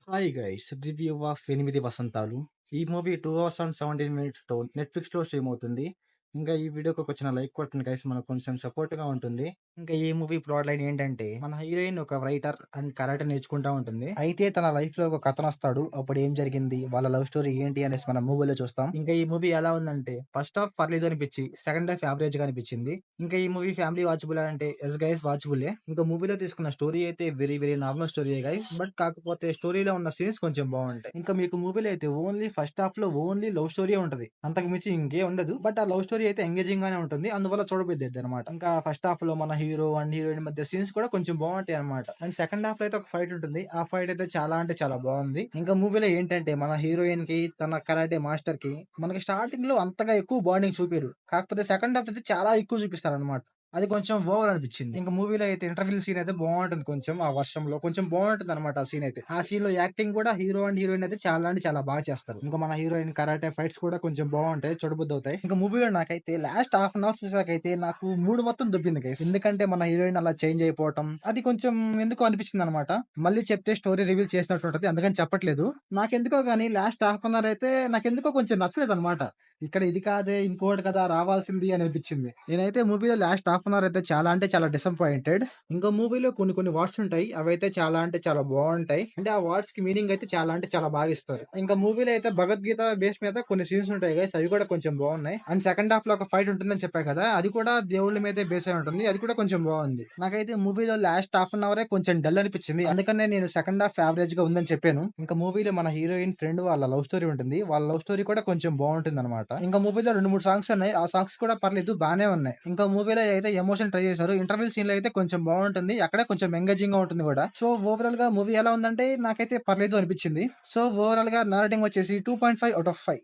Hi guys review of 8 వసంతాలు. ఈ movie 2 hours and 17 మినిట్స్‌తో నెట్‌ఫ్లిక్స్‌లో stream అవుతుంది. ఇంకా ఈ వీడియోకి ఒక చిన్న లైక్ కొట్టండి గైస్, మనకు కొంచెం సపోర్ట్‌గా ఉంటుంది. ఇంకా ఈ మూవీ ప్లాట్ లైన్ ఏంటంటే, మన హీరోయిన్ ఒక రైటర్ అండ్ కరాటే నేర్చుకుంటా ఉంటుంది. అయితే తన లైఫ్‌లో ఒక కథనొస్తాడు. అప్పుడు ఏం జరిగింది? వాళ్ళ లవ్ స్టోరీ ఏంటి అనేసి మనం మూవీలో చూస్తాం. ఇంకా ఈ మూవీ ఎలా ఉందంటే, ఫస్ట్ హాఫ్ పర్లేదు అనిపించి, సెకండ్ హాఫ్ యావరేజ్‌గా అనిపించింది. ఇంకా ఈ మూవీ ఫ్యామిలీ వాచబుల్ అంటే యెస్ గైస్ వాచబులే. ఇంకా మూవీలో తీసుకున్న స్టోరీ అయితే వెరీ వెరీ నార్మల్ స్టోరీయే గైస్. బట్ కాకపోతే స్టోరీలో ఉన్న సీన్స్ కొంచెం బాగుంటాయి. ఇంకా మీకు మూవీలో అయితే ఓన్లీ ఫస్ట్ హాఫ్ లో ఓన్లీ లవ్ స్టోరీ ఉంటది. అంతకు మించి ఇంకే ఉండదు. బట్ ఆ లవ్ స్టోరీ అయితే ఎంగేజింగ్ గానే ఉంటుంది. అందువల్ల చూడబుద్ది అనమాట. ఇంకా ఫస్ట్ హాఫ్ లో మన హీరో అండ్ హీరోయిన్ మధ్య సీన్స్ కూడా కొంచెం బాగుంటాయి అనమాట. అండ్ సెకండ్ హాఫ్ లో అయితే ఒక ఫైట్ ఉంటుంది. ఆ ఫైట్ అయితే చాలా అంటే చాలా బాగుంది. ఇంకా మూవీలో ఏంటంటే మన హీరోయిన్ కి తన కరాటే మాస్టర్ కి మనకి స్టార్టింగ్ లో అంతగా ఎక్కువ బాండింగ్ చూపారు. కాకపోతే సెకండ్ హాఫ్ అయితే చాలా ఎక్కువ చూపిస్తారు అనమాట. అది కొంచెం ఓవర్ అనిపించింది. ఇంకా మూవీలో అయితే ఇంటర్వెల్ సీన్ అయితే బాగుంటుంది. కొంచెం ఆ వర్షంలో కొంచెం బాగుంటుంది అనమాట. ఆ సీన్ అయితే ఆ సీన్ లో యాక్టింగ్ కూడా హీరో అండ్ హీరోయిన్ అయితే చాలా అంటే చాలా బాగా చేస్తారు. ఇంకా మన హీరోయిన్ కరాటే ఫైట్స్ కూడా కొంచెం బాగుంటాయి, చూడబుద్ధి అవుతాయి. ఇంకా మూవీలో నాకైతే లాస్ట్ హాఫ్ అన్ అవర్ చూసాకైతే నాకు మూడు మొత్తం దొబ్బింది గైస్. ఎందుకంటే మన హీరోయిన్ అలా చేంజ్ అయిపోవటం అది కొంచెం ఎందుకో అనిపించింది అనమాట. మళ్ళీ చెప్తే స్టోరీ రివీల్ చేసినట్టు ఉంటది, అందుకని చెప్పట్లేదు. నాకెందుకో గానీ లాస్ట్ హాఫ్ అన్ అవర్ అయితే నాకెందుకో కొంచెం నచ్చలేదు అనమాట. ఇక్కడ ఇది కాదే ఇంకోటి కదా రావాల్సింది అని అనిపించింది. నేనైతే మూవీలో లాస్ట్ హాఫ్ అన్ అవర్ అయితే చాలా అంటే చాలా డిసప్పాయింటెడ్. ఇంకా మూవీలో కొన్ని కొన్ని వర్డ్స్ ఉంటాయి, అవైతే చాలా అంటే చాలా బాగుంటాయి. అంటే ఆ వర్డ్స్ కి మీనింగ్ అయితే చాలా అంటే చాలా బాగా ఇస్తారు. ఇంకా మూవీలో అయితే భగవద్గీత బేస్ మీద కొన్ని సీన్స్ ఉంటాయి గైస్, అవి కూడా కొంచెం బాగున్నాయి. అండ్ సెకండ్ హాఫ్ లో ఒక ఫైట్ ఉంటుందని చెప్పా కదా, అది కూడా దేవుళ్ళ మీదే బేస్ అయి ఉంటుంది. అది కూడా కొంచెం బాగుంది. నాకైతే మూవీలో లాస్ట్ హాఫ్ అన్ అవరే కొంచెం డల్ అనిపించింది. అందుకనే నేను సెకండ్ హాఫ్ యావరేజ్ గా ఉందని చెప్పాను. ఇంకా మూవీలో మన హీరోయిన్ ఫ్రెండ్ వాళ్ళ లవ్ స్టోరీ ఉంటుంది. వాళ్ళ లవ్ స్టోరీ కూడా కొంచెం బాగుంటుంది అనమాట. ఇంకా మూవీలో 2, 3 సాంగ్స్ ఉన్నాయి. ఆ సాంగ్స్ కూడా పర్లేదు బానే ఉన్నాయి. ఇంకా మూవీలో అయితే ఎమోషన్ ట్రై చేశారు. ఇంటర్వెల్ సీన్ లో అయితే కొంచెం బాగుంటుంది. అక్కడే కొంచెం ఎంగేజింగ్ గా ఉంటుంది కూడా. సో ఓవరాల్ గా మూవీ ఎలా ఉందంటే నాకైతే పర్లేదు అనిపించింది. సో ఓవరాల్ గా నా రేటింగ్ వచ్చేసి 2.5 అవుట్ ఆఫ్ 5.